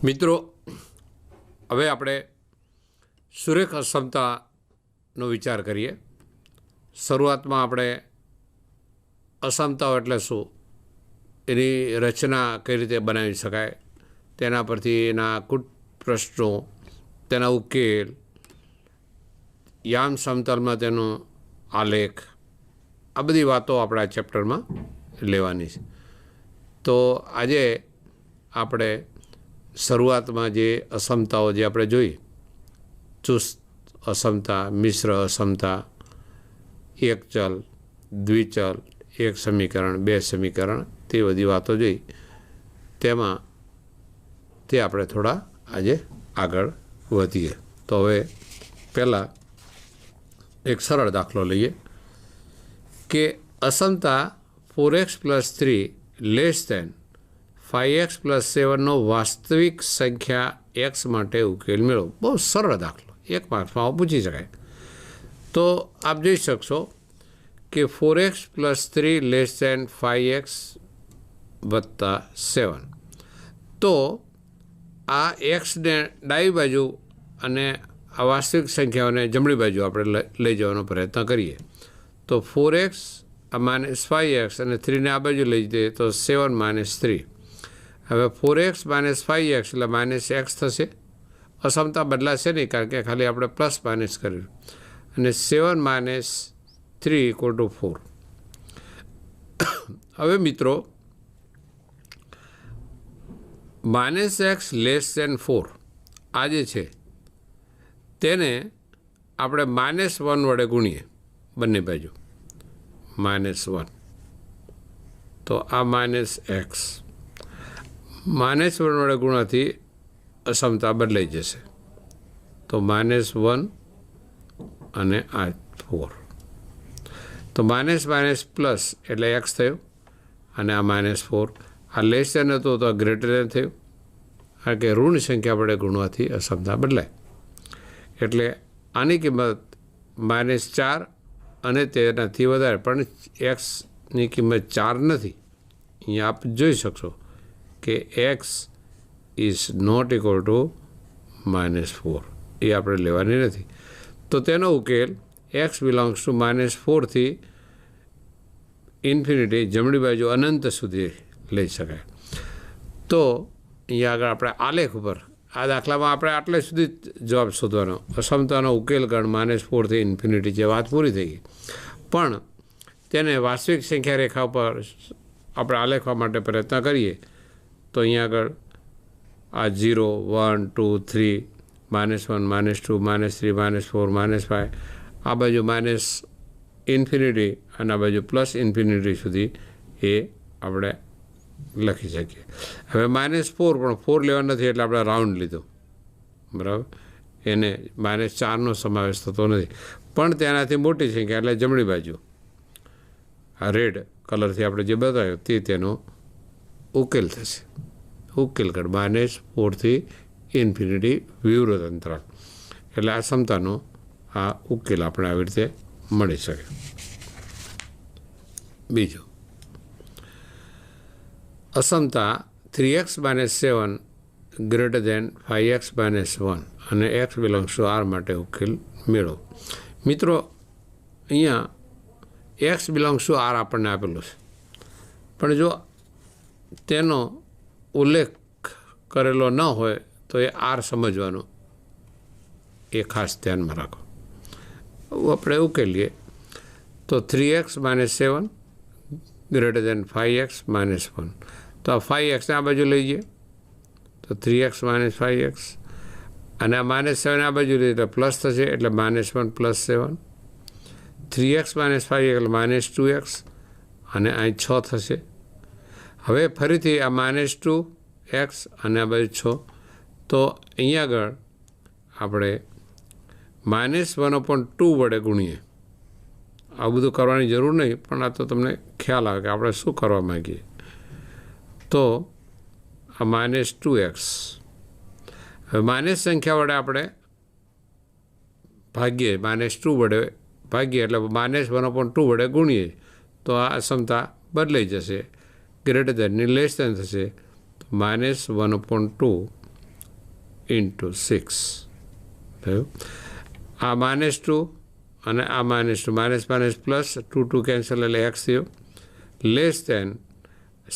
મિત્રો, હવે આપણે સુરેખ અસમતાનો વિચાર કરીએ. શરૂઆતમાં આપણે અસમતાઓ એટલે શું, એની રચના કઈ રીતે બનાવી શકાય, તેના પરથી એના કુટ પ્રશ્નો, તેના ઉકેલ, યામ સમતલમાં તેનો આલેખ, આ બધી વાતો આપણે આ ચેપ્ટરમાં લેવાની છે. તો આજે આપણે શરૂઆતમાં જે અસમતાઓ જે આપણે જોઈ, ચુસ્ત અસમતા, મિશ્ર અસમતા, એક ચલ, દ્વિચલ, એક સમીકરણ, બે સમીકરણ, તે બધી વાતો જોઈ. તેમાં તે આપણે થોડા આજે આગળ વધીએ. તો હવે પહેલાં એક સરળ દાખલો લઈએ કે અસમતા 4x + 3 < 5x + 7નો વાસ્તવિક સંખ્યા x માટે ઉકેલ મેળવો. બહુ સરળ દાખલો, 1 માર્ક્સમાં પૂછી શકાય. તો આપ જોઈ શકશો કે 4x + 3 < 5x + 7. તો આ એક્સને ડાબી બાજુ અને આ વાસ્તવિક સંખ્યાઓને જમણી બાજુ આપણે લઈ જવાનો પ્રયત્ન કરીએ. તો 4x -5x અને 3ને આ બાજુ લઈ જઈએ તો 7 - 3. હવે 4x - 5x એટલે -x થશે. અસમતા બદલાશે નહીં, કારણ કે ખાલી આપણે પ્લસ માઇનસ કર્યું. અને 7 - 3 = 4. હવે મિત્રો, -x < 4 આ જે છે તેને આપણે -1 વડે ગુણીએ બંને બાજુ, -1. તો આ -x -1 વડે ગુણવાથી અસમતા બદલાઈ જશે. તો -1 અને આ 4. તો -- પ્લસ એટલે x થયું, અને આ -4 આ લેસ ધેન હતું તો આ ગ્રેટર ધેન થયું. કારણ કે ઋણ સંખ્યા વડે ગુણવાથી અસમતા બદલાય. એટલે આની કિંમત -4 અને તેનાથી વધારે, પણ એક્સની કિંમત 4 નથી. અહીંયા આપ જોઈ શકશો કે x is not equal to -4, એ આપણે લેવાની નથી. તો તેનો ઉકેલ x બિલોંગ્સ ટુ -4 થી ઇન્ફિનિટી, જમણી બાજુ અનંત સુધી લઈ શકાય. તો અહીંયા આગળ આપણે આલેખ ઉપર આ દાખલામાં આપણે આટલે સુધી જવાબ શોધવાનો, અસમતાનો ઉકેલ ગણ -4 થી ઇન્ફિનિટી છે, વાત પૂરી થઈ ગઈ. પણ તેને વાસ્તવિક સંખ્યા રેખા ઉપર આપણે આલેખવા માટે પ્રયત્ન કરીએ તો અહીંયા આગળ આ 0, 1, 2, 3, -1, -2, -3, -4, -5, આ બાજુ ઇન્ફિનિટી અને આ બાજુ +ઇન્ફિનિટી સુધી એ આપણે લખી શકીએ. હવે -4 પણ 4 લેવા નથી એટલે આપણે રાઉન્ડ લીધો, બરાબર. એને -4નો સમાવેશ થતો નથી, પણ તેનાથી મોટી સંખ્યા એટલે જમણી બાજુ આ રેડ કલરથી આપણે જે બતાવ્યો તે તેનો ઉકેલ થશે. ઉકેલ કર -4 થી ઇન્ફિનિટી વિવૃત અંતરાલ, એટલે આ સમતાનો આ ઉકેલ આપણે આવી રીતે મળી શકે. બીજું, અસમતા 3x - 7 < 5x - 1 અને x બિલોંગ્સ ટુ r માટે ઉકેલ મેળવો. મિત્રો, અહીંયા x બિલોંગ્સ ટુ r આપણને આપેલું છે, પણ જો તેનો ઉલ્લેખ કરેલો ન હોય તો એ r સમજવાનું, એ ખાસ ધ્યાનમાં રાખો. આપણે ઉકેલીએ તો 3x - 7 < 5x - 1. તો આ 5x આ બાજુ લઈ જઈએ તો 3x - 5x, અને આ -7 આ બાજુ લઈએ તો પ્લસ થશે એટલે -1 + 7. 3x - 5 એટલે -2x, અને અહીં 6 થશે. હવે ફરીથી આ -2x અને આ બાજુ 6. તો અહીંયા આગળ આપણે -1/2 વડે ગુણીએ. આ બધું કરવાની જરૂર નહીં, પણ આ તો તમને ખ્યાલ આવે કે આપણે શું કરવા માગીએ. તો આ -2x, હવે માઇનસ સંખ્યા વડે આપણે ભાગીએ, -2 વડે ભાગીએ એટલે -1/2 વડે ગુણીએ તો આ અસમતા બદલાઈ જશે, ગ્રેટર ધેનની લેસ ધેન થશે. તો -1/2 ઇન્ટુ 6 થયું. આ -2 અને આ -2 માઇનસ માઇનસ પ્લસ 2 2 કેન્સલ એટલે x થયો less than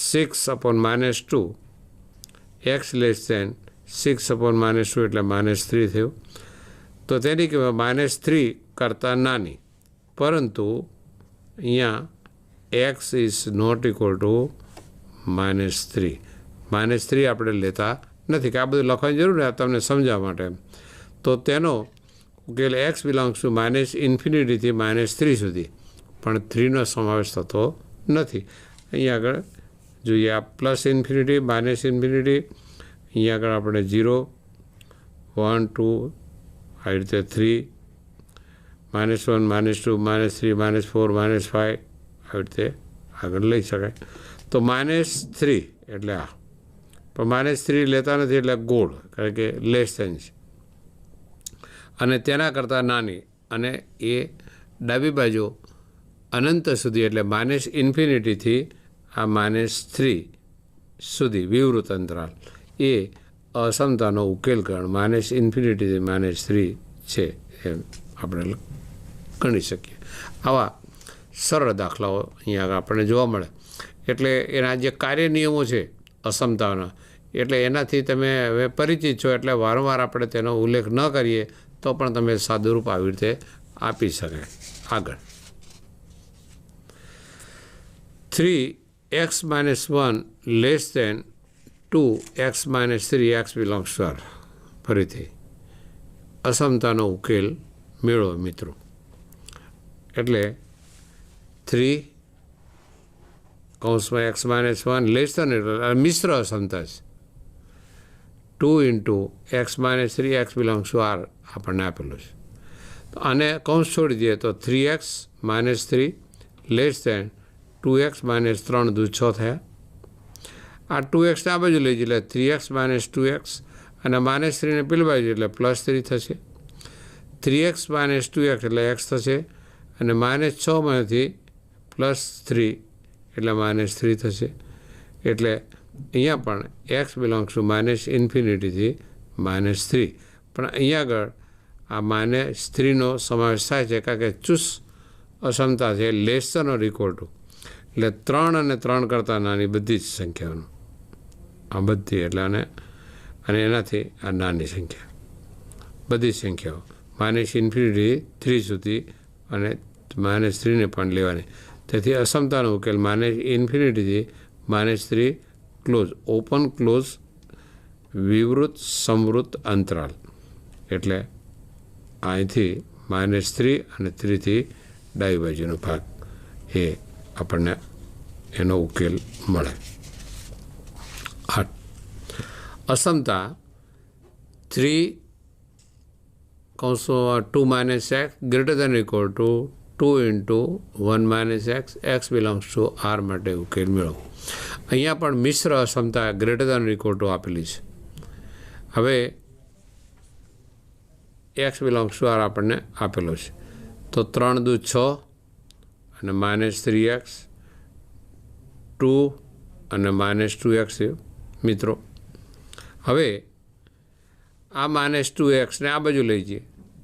6/-2 x less than 6/-2 એટલે -3 થયું. તો તેની કિંમત -3 કરતાં નાની, પરંતુ અહીંયા x is not equal to -3. -3 આપણે લેતા નથી કે આ બધું લખવાની જરૂર ને તમને સમજાવવા માટે. તો તેનો ઉકેલ x બિલોંગ્સ ટુ -∞ થી -3 સુધી, પણ 3નો સમાવેશ થતો નથી. અહીંયા આગળ જોઈએ આ +∞, -∞, અહીંયા આગળ આપણે 0 1 2 આવી રીતે 3 -1 -2 -3 -4 -5 આવી રીતે આગળ લઈ શકાય. તો -3 એટલે આ, પણ -3 લેતા નથી એટલે ગોળ, કારણ કે લેસ દેન છે અને તેના કરતાં નાની, અને એ ડાબી બાજુ અનંત સુધી એટલે -∞ થી આ -3 સુધી વિવૃત અંતરાલ એ અસમતાનો ઉકેલ ગણ -∞ થી -3 છે એમ આપણે ગણી શકીએ. આવા સરળ દાખલાઓ અહીંયા આપણને જોવા મળે. એટલે એના જે કાર્ય નિયમો છે અસમતાના, એટલે એનાથી તમે હવે પરિચિત છો, એટલે વારંવાર આપણે તેનો ઉલ્લેખ ન કરીએ તો પણ તમે સાદુરૂપ આવી રીતે આપી શકાય. આગળ 3x - 1 less than 2x - 3 x belongs to R. ફરીથી અસમતાનો ઉકેલ મેળવો મિત્રો. એટલે 3 કૌંસમાં x - 1 લેસ દેન એટલે મિશ્ર અસમતા છે. 2 × x - 3 x belongs to R આપણને આપેલું છે. આને કૌંસ છોડી દઈએ તો 3x - 3 લેસ દેન 2x - 3 દૂ 6 થયા. આ 2x આ બાજુ લઈ જઈએ એટલે 3x - 2x, અને -3 ને પેલી બાજુ એટલે +3 થશે. 3x - 2x એટલે x થશે, અને -6માંથી +3 એટલે -3 થશે. એટલે અહીંયા પણ x બિલોંગ્સ ટુ -∞ થી -3, પણ અહીંયા આગળ આ -3નો સમાવેશ થાય છે, કારણ કે ચુસ અસમતા છે less than or equal to, એટલે 3 અને 3 કરતાં નાની બધી જ સંખ્યાઓનું આ બધી, એટલે અને એનાથી આ નાની સંખ્યા બધી સંખ્યાઓ -∞ થી 3 સુધી અને -3ને પણ લેવાની. તેથી અસમતાનો ઉકેલ -∞ થી -3 ક્લોઝ ઓપન ક્લોઝ વિવૃત સંવૃત અંતરાલ, એટલે અહીંથી -3 અને 3થી ડાબી બાજુનો ભાગ એ આપણને એનો ઉકેલ મળે. 8 અસમતા 3 કૌંસમાં 2 - x greater than equal to 2 × 1 - x x belongs to R માટે ઉકેલ મેળવો. અહીંયા પણ મિશ્ર અસમતા ગ્રેટર દેન ઇક્વલ ટુ આપેલી છે. હવે x બિલોંગ્સ ટુ R આપણને આપેલો છે, તો 3 દૂ 6 અને -3x 2 અને -2x થયું મિત્રો. હવે આ -2x ને આ બાજુ લઈ જઈએ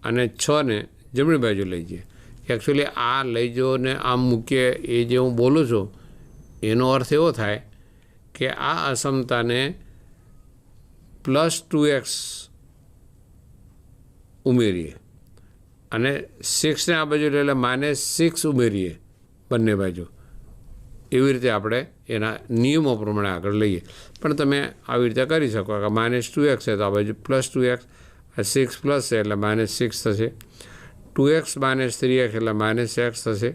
અને 6 ને જમણી બાજુ લઈ જઈએ. એકચ્યુઅલી આ લઈ જાઓ ને આમ મૂકીએ એ જે હું બોલું છું એનો અર્થ એવો થાય કે આ અસમતાને +2x ઉમેરીએ અને 6ને આ બાજુ એટલે -6 ઉમેરીએ બંને બાજુ. એવી રીતે આપણે એના નિયમો પ્રમાણે આગળ લઈએ. પણ તમે આવી રીતે કરી શકો કે -2x છે તો આ બાજુ +2x, 6 પ્લસ છે એટલે -6 થશે. 2x - 3x એટલે -x થશે,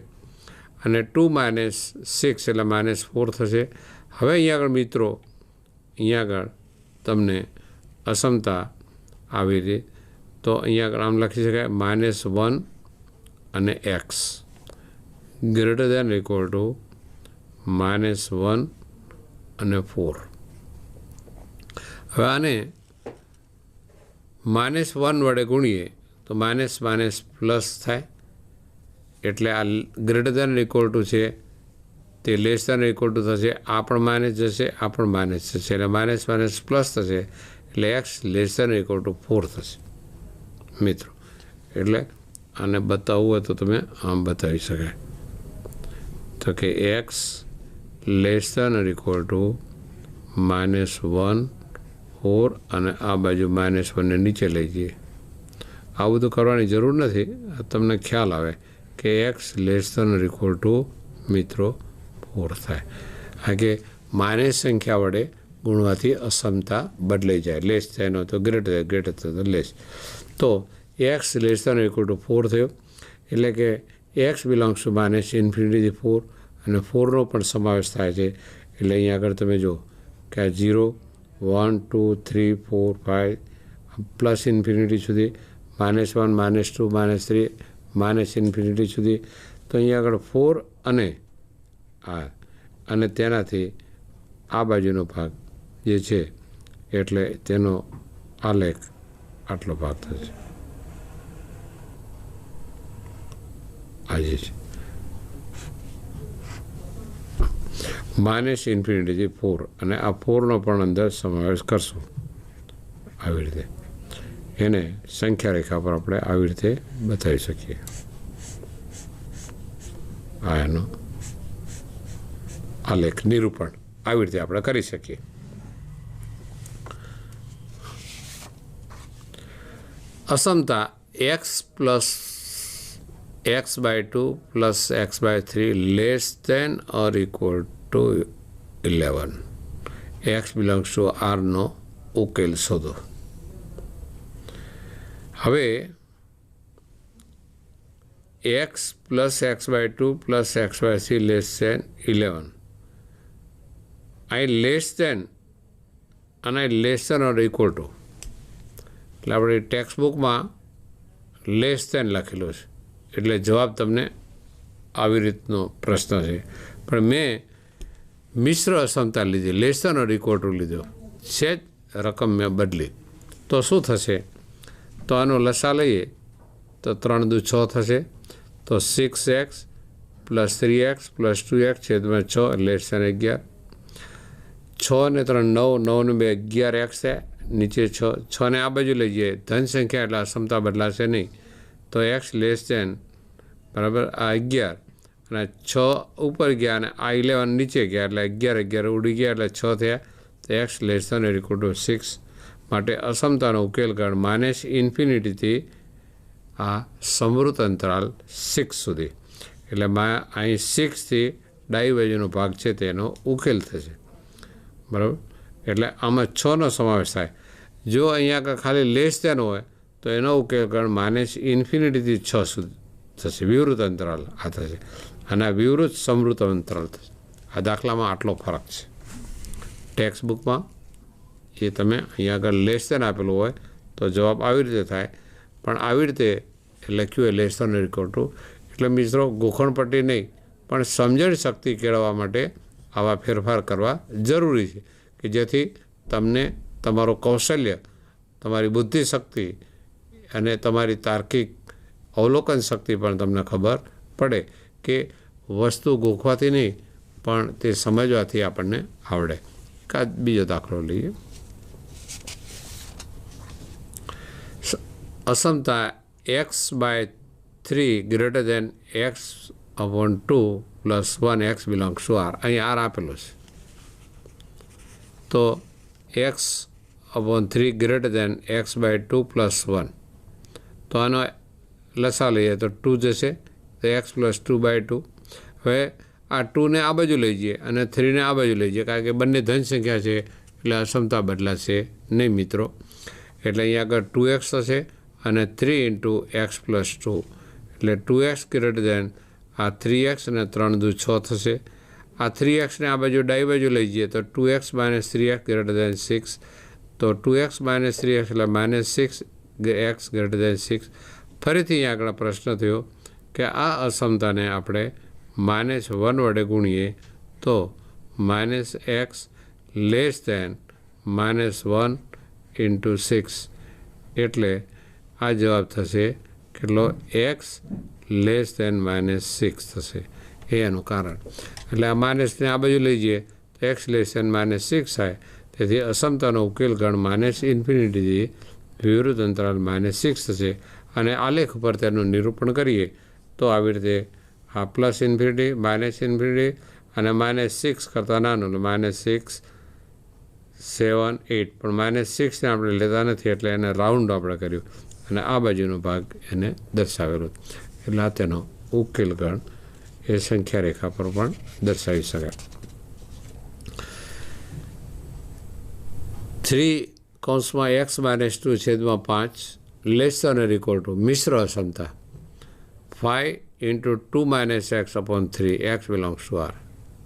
અને 2 - 6 એટલે -4 થશે. હવે અહીંયા આગળ મિત્રો, અહીંયા આગળ તમને અસમતા આવી રહી, તો અહીંયા આગળ આમ લખી શકાય -1 અને x greater than equal to -1 અને 4. હવે આને -1 વડે ગુણીએ તો માઇનસ પ્લસ થાય, એટલે આ ગ્રેટર દેન ઇક્વલ ટુ છે તે લેસ દેન ઇક્વલ ટુ થશે. આ પણ માઇનસ જશે, આ પણ માઇનસ થશે, એટલે માઇનસ પ્લસ થશે, એટલે x less than equal to 4 થશે મિત્રો. એટલે આને બતાવવું હોય તો તમે આમ બતાવી શકાય તો કે x less than equal to -1 4 અને આ બાજુ -1ને નીચે લઈ જઈએ. આ બધું કરવાની જરૂર નથી, તમને ખ્યાલ આવે કે x less than equal to મિત્રો 4 થાય. આ કે માઇનસ સંખ્યા વડે ગુણવાથી અસમતા બદલાઈ જાય. લેસ થાય તો ગ્રેટર થાય તો લેસ. તો x less than equal to 4 થયો એટલે કે એક્સ બિલોંગ્સ ટુ -ઇન્ફિનિટી 4 અને 4નો પણ સમાવેશ થાય છે. એટલે અહીંયા આગળ તમે જુઓ કે આ 0 1 2 3 4 5 પ્લસ ઇન્ફિનિટી સુધી -1 -2 -3 માઇનસ ઇન્ફિનિટી સુધી. તો અહીંયા આગળ 4 અને આ અને તેનાથી આ બાજુનો ભાગ જે છે એટલે તેનો આલેખ આટલો ભાગ થશે. આ જે છે -ઇન્ફિનિટીથી 4 અને આ 4નો પણ અંદર સમાવેશ કરશું. આવી રીતે એને સંખ્યા રેખા પર આપણે આવી રીતે બતાવી શકીએ. આ એનો આલેખ નિરૂપણ આવી રીતે આપણે કરી શકીએ. અસમતા X plus x/2 plus x/3 less than or equal to 11. X belongs to આરનો ઉકેલ શોધો. હવે X plus x/2 plus x/3 less than 11. અહીં લેસ દેન અને less than or equal to એટલે આપણી ટેક્સ્ટ બુકમાં લેસ દેન લખેલું છે એટલે જવાબ તમને આવી રીતનો પ્રશ્ન છે. પણ મેં મિશ્ર અસમતા લીધી, less than or equal to લીધો છે જ રકમ મેં બદલી. તો શું થશે? તો આનો લસા લઈએ તો 3 દુ 6 થશે. તો 6x plus 3x plus 2x છેદમાં 6 લેસ દેન 11. 6 ને 3 9, 9 ને 2 11x થાય. નીચે 6 ને આ બાજુ લઈ જઈએ ધન સંખ્યા એટલે અસમતા બદલાશે નહીં. તો એક્સ લેસ દેન બરાબર આ 11 અને 6 ઉપર ગયા અને આ 11 નીચે ગયા એટલે 11 ઉડી ગયા એટલે 6 થયા. તો x less than equal to 6 માટે અસમતાનો ઉકેલ ગણ -ઇન્ફિનિટીથી આ સમૃદ્ધ અંતરાલ 6 સુધી એટલે અહીં 6થી ડાબી બાજુનો ભાગ છે તેનો ઉકેલ થશે બરાબર. એટલે આમાં 6નો સમાવેશ થાય. જો અહીંયા ખાલી લેસ દેન હોય તો એનો ઉકેલ ગણ -ઇન્ફિનિટીથી 6 સુધી થશે. વિવૃત અંતરાલ આ થશે અને આ વિવૃત સમૃદ્ધ અંતરાલ થશે. આ દાખલામાં આટલો ફરક છે. ટેક્સ્ટ બુકમાં એ તમે અહીંયા આગળ લેસ દેન આપેલું હોય તો જવાબ આવી રીતે થાય, પણ આવી રીતે લખ્યું હોય લેસ દેન ઇક્વલ ટુ. એટલે મિત્રો ગોખણપટ્ટી નહીં પણ સમજણ શક્તિ કેળવવા માટે આવા ફેરફાર કરવા જરૂરી છે કે જેથી તમને તમારું કૌશલ્ય, તમારી બુદ્ધિશક્તિ અને તમારી તાર્કિક અવલોકન શક્તિ પણ તમને ખબર પડે કે વસ્તુ ગોખવાથી નહીં પણ તે સમજવાથી આપણને આવડે. એકાદ બીજો દાખલો લઈએ. અસમતા x/3 greater than x/2 plus 1 x belongs to R. અહીં આર આપેલો છે તો x/3 greater than x/2 plus 1. તો આનો લસા લઈએ તો 2 જશે તો x પ્લસ 2/2. હવે આ 2ને આ બાજુ લઈ જઈએ અને 3ને આ બાજુ લઈ જઈએ કારણ કે બંને ધન સંખ્યા છે એટલે અસમતા બદલાશે નહીં મિત્રો. એટલે અહીંયા આગળ 2x થશે અને 3 × x પ્લસ 2 એટલે 2x ગ્રેટર દેન આ 3x અને 3 દુ 6 થશે. આ 3xને આ બાજુ ડાબી બાજુ લઈ જઈએ તો 2x - 3x ગ્રેટર દેન 6. તો 2x - 3x એટલે -6x ગ્રેટર દેન 6. ફરીથી અહીંયા આગળ પ્રશ્ન થયો કે આ અસમતાને આપણે -1 વડે ગુણીએ તો -x લેસ દેન -1 × 6 એટલે આ જવાબ થશે કેટલો? x લેસ દેન -6 થશે. એ એનું કારણ. એટલે આ માઇનસને આ બાજુ લઈ જઈએ તો x લેસ દેન -6 થાય. તેથી અસમતાનો ઉકેલ ગણ -ઇન્ફિનિટીથી વિવૃત અંતરાલ -6 થશે અને આલેખ ઉપર તેનું નિરૂપણ કરીએ તો આવી રીતે આ પ્લસ ઇન્ફિનિટી -ઇન્ફિનિટી અને -6 કરતાં નાનું -6 7 8 પણ -6ને આપણે લેતા નથી એટલે એને રાઉન્ડ આપણે કર્યું અને આ બાજુનો ભાગ એને દર્શાવેલો એટલે આ તેનો ઉકેલ ગણ એ સંખ્યા રેખા પર પણ દર્શાવી શકાય. 3(x-2/5 <= મિશ્ર અસમતા 5 × 2 - x/3 x belongs to R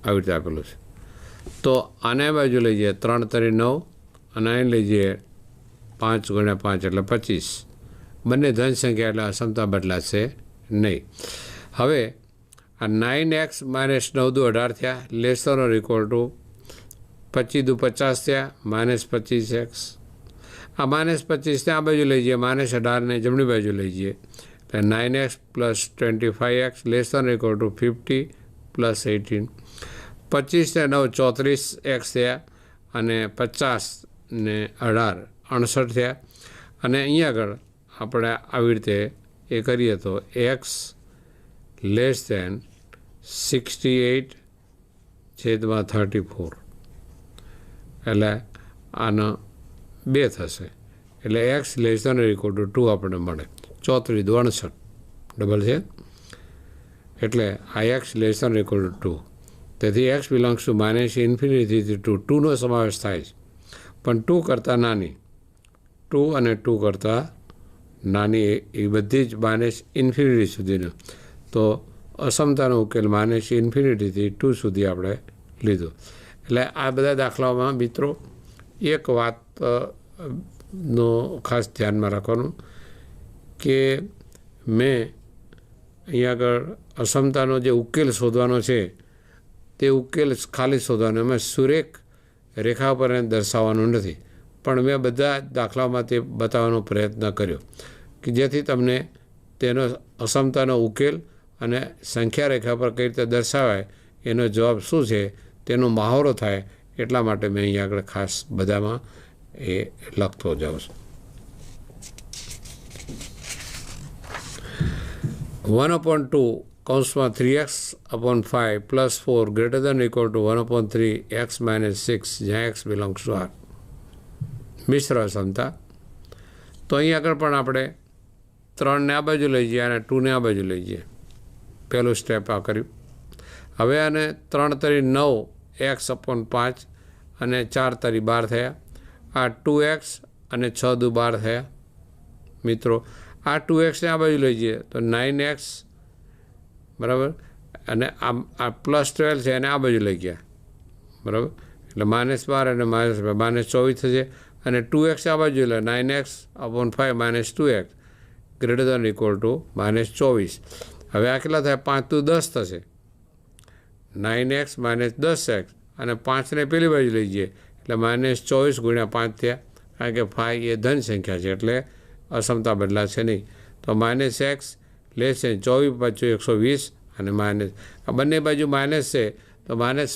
આવી રીતે આપેલું છે. તો આને બાજુ લઈ જઈએ 3 તરી 9 અને અહીં લઈ જઈએ 5 × 5 એટલે 25. બંને ધન સંખ્યા એટલે અસમતા બદલાશે નહીં. હવે આ 9x - 9 દુ 18 થયા <= 25 દુ 50 થયા -25x. આ -25ને આ બાજુ લઈ જઈએ -18ને જમણી બાજુ લઈ જઈએ એટલે 9x + 25x <= 50 + 18. 25 ને 9 34x થયા અને 50 ને 18 68 થયા અને અહીંયા આગળ આપણે આવી રીતે એ કરીએ તો x <= 68/34 એટલે આનો 2 થશે એટલે x <= 2 આપણને મળે. 34 દુ 68 ડબલ છે એટલે આ x <= 2. તેથી x belongs to -ઇન્ફિનિટીથી 2નો સમાવેશ થાય છે પણ 2 કરતાં નાની 2 અને 2 કરતાં નાની એ બધી જ -ઇન્ફિનિટી સુધીનો. તો અસમતાનો ઉકેલ -ઇન્ફિનિટીથી 2 સુધી આપણે લીધો. એટલે આ બધા દાખલાઓમાં મિત્રો એક વાતનો ખાસ ધ્યાનમાં રાખવાનું કે મેં અહીંયા આગળ અસમતાનો જે ઉકેલ શોધવાનો છે તે ઉકેલ ખાલી શોધવાનો, એમાં સુરેખ રેખા પર એને દર્શાવવાનું નથી પણ મેં બધા દાખલાઓમાં તે બતાવવાનો પ્રયત્ન કર્યો કે જેથી તમને તેનો અસમતાનો ઉકેલ અને સંખ્યા રેખા પર કઈ રીતે દર્શાવાય એનો જવાબ શું છે તેનો મહાવરો થાય એટલા માટે મેં અહીંયા આગળ ખાસ બધામાં એ લખતો જાઉં છું. 1/2 3x/5 + 4 > 1/3x - 6 જ્યાં x belongs to R મિશ્ર અસમતા. તો અહીં આગળ પણ આપણે 3ને આ બાજુ લઈ જઈએ અને 2ને આ બાજુ લઈ જઈએ. પહેલું સ્ટેપ આ કર્યું. હવે આને 3 તરી 9 x/5 અને 4 તરી 12 થયા. આ 2x અને 6 દુ 12 થયા. મિત્રો આ 2xને આ બાજુ લઈ જઈએ તો 9x બરાબર અને આ +12 છે એને આ બાજુ લઈ ગયા બરાબર એટલે -12 અને -24 થશે અને 2x આ બાજુ લે 9x/5 - 2x > -24. હવે આ કેટલા થાય 5 દુ 10 થશે 9x - 10x અને 5ને પેલી બાજુ લઈ જઈએ એટલે -24 × 5 થયા કારણ કે 5 એ ધન સંખ્યા છે એટલે અસમતા બદલાશે નહીં. તો -x <= 24 + 120 અને આ બંને બાજુ માઇનસ છે તો માઇનસ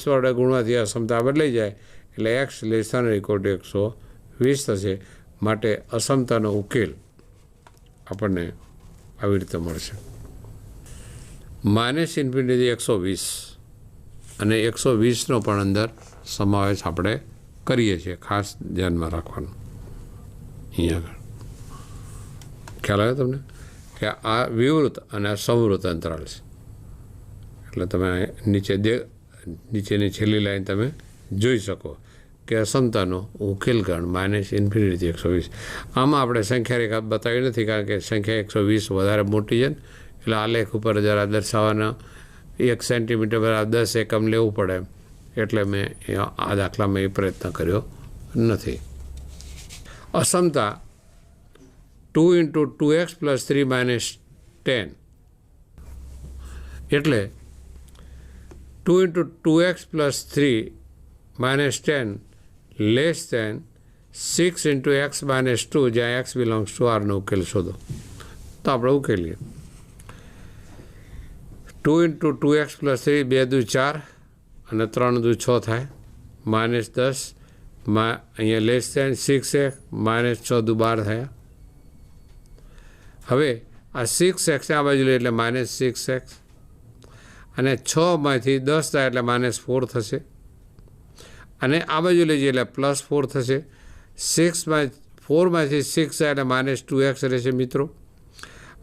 વડે ગુણવાથી અસમતા બદલાઈ જાય એટલે x <= 120 થશે. માટે અસમતાનો ઉકેલ આપણને આવી રીતે મળશે -ઇન્ફિનિટી 120 અને 120નો પણ અંદર સમાવેશ આપણે કરીએ છીએ. ખાસ ધ્યાનમાં રાખવાનું અહીંયા આગળ ખ્યાલ આવે તમને કે આ વિવૃત અને આ સંવૃત અંતરાલ છે એટલે તમે નીચેની છેલ્લી લાઈન તમે જોઈ શકો કે અસમતાનો ઉકેલ ગણ -ઇન્ફિનિટી 120. આમાં આપણે સંખ્યા રેખા બતાવી નથી કારણ કે સંખ્યા 120 વધારે મોટી છે ને એટલે આલેખ ઉપર જરા દર્શાવવાના 1 સેન્ટીમીટર બરાબર 10 એકમ લેવું પડે એટલે મેં આ દાખલામાં એ પ્રયત્ન કર્યો નથી. અસમતા 2 × 2x + 3 - 10 એટલે 2 × 2x + 3 - 10 <= 6 × x - 2 જ્યાં x belongs to R નો ઉકેલ શોધો. તો આપણે ઉકેલીએ 2 × 2x + 3 2 દુ 4 અને 3 દુ 6 થાય -10 અહીંયા લેસ ધેન 6x માઇનસ 6 દુ 12 થયા. હવે આ 6x આ બાજુ લે એટલે માઇનસ 6x અને 6માંથી 10 થાય એટલે માઇનસ 4 થશે અને આ બાજુ લઈ જઈએ એટલે પ્લસ 4 થશે. 4માંથી 6 થાય એટલે માઇનસ 2x રહેશે મિત્રો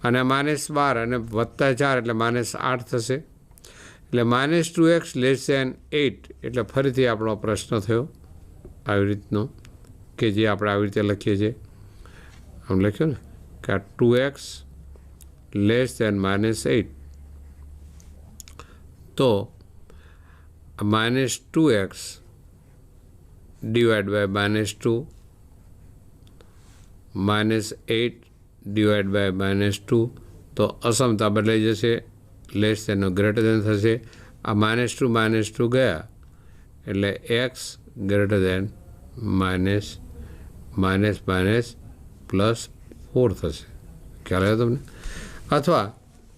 અને માઇનસ 12 અને વત્તા 4 એટલે માઇનસ 8 થશે. એટલે માઇનસ 2x લેસ ધેન 8 એટલે ફરીથી આપણો પ્રશ્ન થયો આવી રીતનો કે જે આપણે આવી રીતે લખીએ છીએ. આમ લખ્યું ને કે આ 2x લેસ ધેન માઇનસ 8 તો minus 2x divide by minus 2 minus 8 divide by minus 2 તો અસમતા બદલાઈ જશે, લેસ ધેનનો ગ્રેટર ધેન થશે. આ -2 ગયા એટલે x ગ્રેટર ધેન માઇનસ +4 થશે. ખ્યાલ આવ્યો તમને? અથવા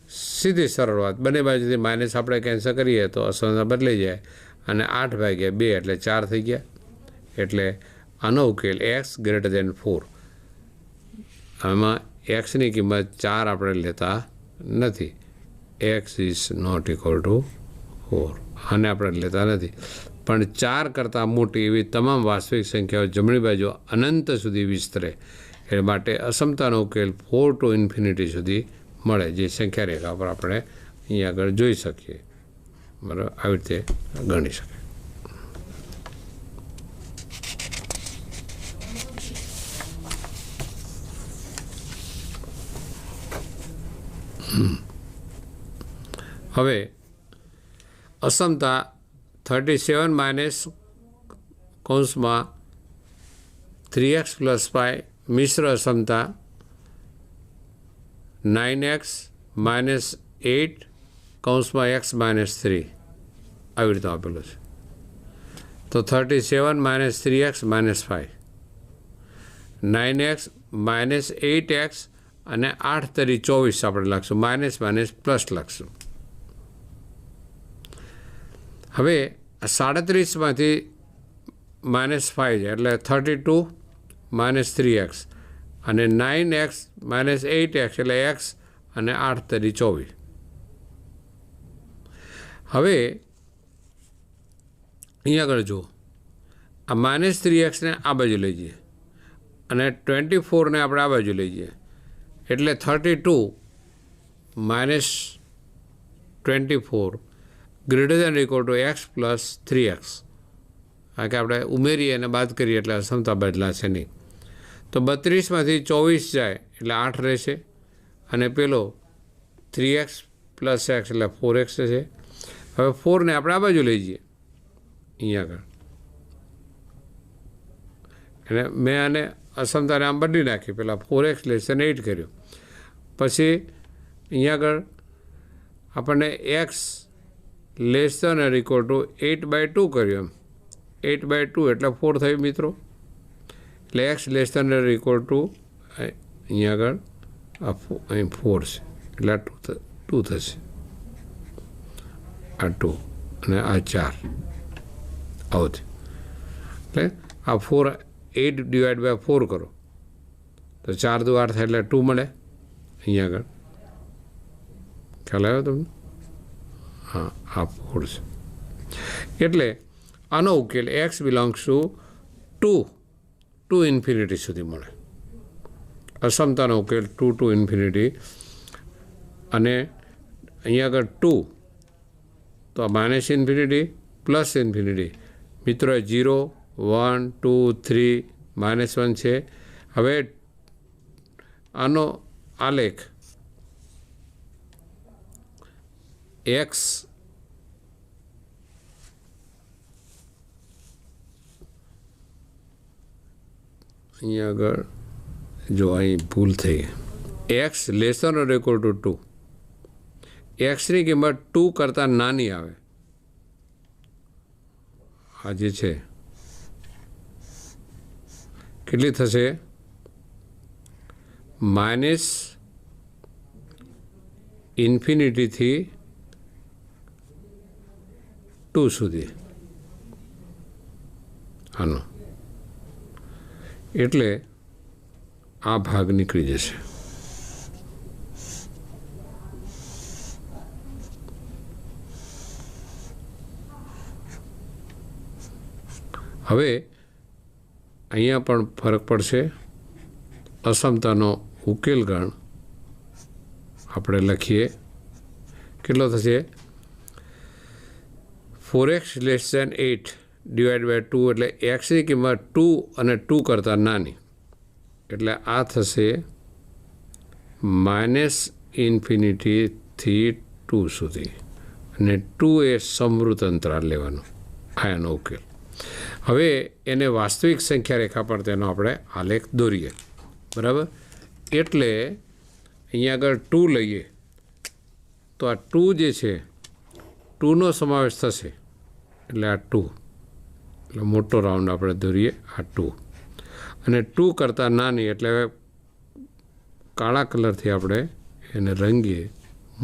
સીધી સરળ વાત, બંને બાજુથી માઇનસ આપણે કેન્સલ કરીએ તો અસમતા બદલાઈ જાય અને 8/2 એટલે 4 થઈ ગયા. એટલે આનો ઉકેલ x ગ્રેટર ધેન 4. આમાં એક્સની કિંમત 4 આપણે લેતા નથી. x is not equal to 4 આને આપણે લેતા નથી, પણ 4 કરતાં મોટી એવી તમામ વાસ્તવિક સંખ્યાઓ જમણી બાજુ અનંત સુધી વિસ્તરે એ માટે અસમતાનો ઉકેલ 4 to ઇન્ફિનિટી સુધી મળે, જે સંખ્યા રેખા પર આપણે અહીંયા આગળ જોઈ શકીએ. બરાબર, આવી રીતે ગણી શકાય. હવે અસમતા 37 માઇનસ કૌંસમાં 3x + 5 મિશ્ર અસમતા 9x - 8 કૌંસમાં x - 3 આવી રીતે આપેલું છે. તો 37 - 3x - 5 9x - 8x અને 8 તરી 24 આપણે લખશું, માઇનસ પ્લસ લખશું. હવે 37માંથી -5 છે એટલે 32 - 3x અને 9x - 8x એટલે x અને 8 તરી 24. હવે અહીંયા આગળ જુઓ, આ -3xને આ બાજુ લઈ જઈએ અને 24ને આપણે આ બાજુ લઈ જઈએ એટલે 32 - 24 greater than equal to x + 3x. કારણ કે આપણે ઉમેરીએ અને બાદ કરીએ એટલે અસમતા બદલાશે નહીં. તો 32માંથી 24 જાય એટલે 8 રહેશે અને પેલો 3x + x એટલે 4x છે. હવે 4ને આપણે આ બાજુ લઈ જઈએ અહીંયા આગળ એટલે મેં આને અસમતાને આમ બદલી નાખી, પહેલાં 4x > 8 કર્યું, પછી અહીંયા આગળ આપણને x <= 8/2 કર્યું. એમ 8/2 એટલે 4 થયું મિત્રો. એટલે x <= અહીંયા આગળ અહીં 4 છે એટલે આ 2 થશે, આ 2 અને આ 4 આવું થયું. એટલે આ 4 8/4 કરો તો 4 દુ 8 થાય એટલે 2 મળે અહીંયા આગળ. ખ્યાલ આવ્યો તમને? હા, આ 4 છે. એટલે આનો ઉકેલ x belongs two 2 to infinity સુધી મળે. અસમતાનો ઉકેલ 2 to ઇન્ફિનિટી અને અહીંયા આગળ 2 તો માઇનસ ઇન્ફિનિટી પ્લસ ઇન્ફિનિટી. મિત્રો 0 1 2 3 -1 છે. હવે આનો આલેખ x અહીંયા આગળ જો અહીં ભૂલ થઈ, x <= 2. એક્સની કિંમત 2 કરતાં નાની આવે. આ જે છે કેટલી થશે? -ઇન્ફિનિટીથી 2 સુધી. આનો એટલે આ ભાગ નીકળી જશે. હવે અહીંયા પણ ફરક પડશે. અસમતાનો ઉકેલ ગણ આપણે લખીએ. કેટલો થશે? 4x <8 / 2 એટલે એક્સની કિંમત 2 અને 2 કરતાં નાની, એટલે આ થશે -∞ થી 2 સુધી, અને 2 એ સમૃદ્ધ અંતરાલ લેવાનું. આ એનો ઉકેલ. હવે એને વાસ્તવિક સંખ્યા રેખા પર તેનો આપણે આલેખ દોરીએ. બરાબર? એટલે અહીંયા આગળ 2 લઈએ તો આ 2 જે છે 2નો સમાવેશ થશે, એટલે આ 2, એટલે મોટો રાઉન્ડ આપણે દોરીએ. આ 2 અને 2 કરતાં નાની, એટલે કાળા કલરથી આપણે એને રંગીએ,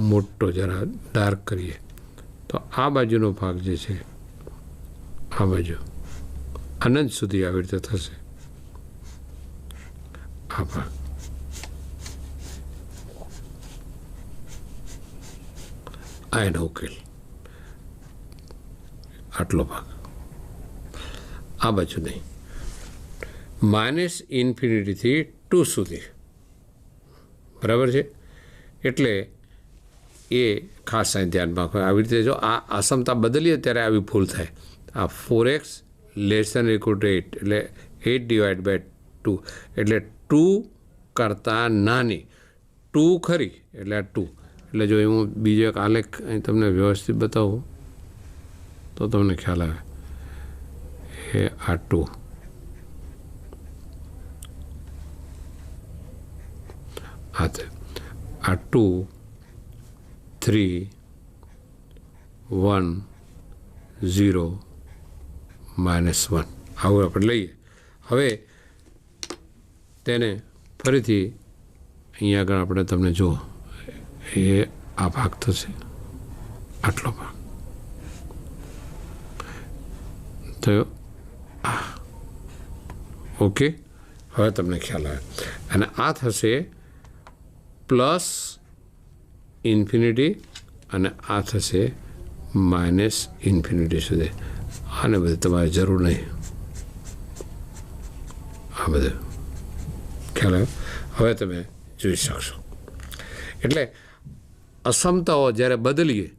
મોટો જરા ડાર્ક કરીએ. તો આ બાજુનો ભાગ જે છે, આ બાજુ અનંત સુધી આવી રીતે થશે. આ ભાગ આ એનો ઉકેલ. આટલો ભાગ. આ બાજુ નહીં, -∞ થી 2 સુધી. બરાબર છે? એટલે એ ખાસ અહીં ધ્યાનમાં રાખો. આવી રીતે જો આ અસમતા બદલીએ ત્યારે આવી ભૂલ થાય. આ 4x <= 8 એટલે 8 / 2 એટલે 2 કરતાં નાની. 2 ખરી એટલે આ 2. એટલે જો હું બીજો એક આલેખ અહીં તમને વ્યવસ્થિત બતાવું તો તમને ખ્યાલ આવે. એ આ 2, આ 2 3 1 0 -1 આવું આપણે લઈએ. હવે તેને ફરીથી અહીંયા આગળ આપણે તમને જુઓ, એ આ ભાગ થશે, આટલો ભાગ થયો. ઓકે, હવે તમને ખ્યાલ આવે. અને આ થશે +∞ અને આ થશે -∞ સુધી. આને બધું તમારે જરૂર નહીં. આ બધું ખ્યાલ આવે. હવે તમે જોઈ શકશો. એટલે અસમતાઓ જ્યારે બદલીએ